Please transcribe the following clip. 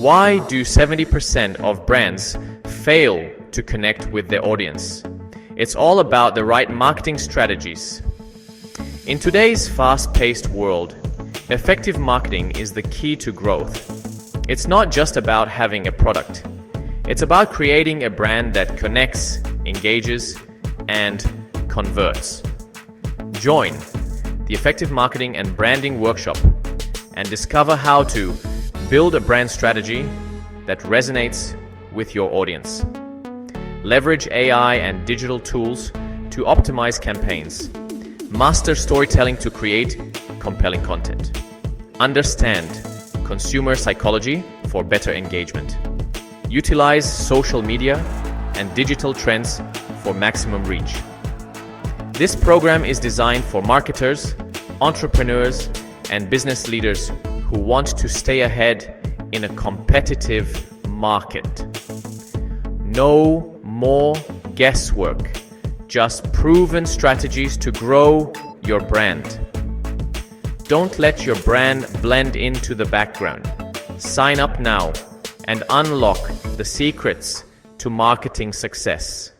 Why do 70% of brands fail to connect with their audience? It's all about the right marketing strategies. In today's fast-paced world, effective marketing is the key to growth. It's not just about having a product. It's about creating a brand that connects, engages, and converts. Join the Effective Marketing and Branding Workshop and discover how to build a brand strategy that resonates with your audience. Leverage AI and digital tools to optimize campaigns. Master storytelling to create compelling content. Understand consumer psychology for better engagement. Utilize social media and digital trends for maximum reach. This program is designed for marketers, entrepreneurs, and business leaders who want to stay ahead in a competitive market. No more guesswork, just proven strategies to grow your brand. Don't let your brand blend into the background. Sign up now and unlock the secrets to marketing success.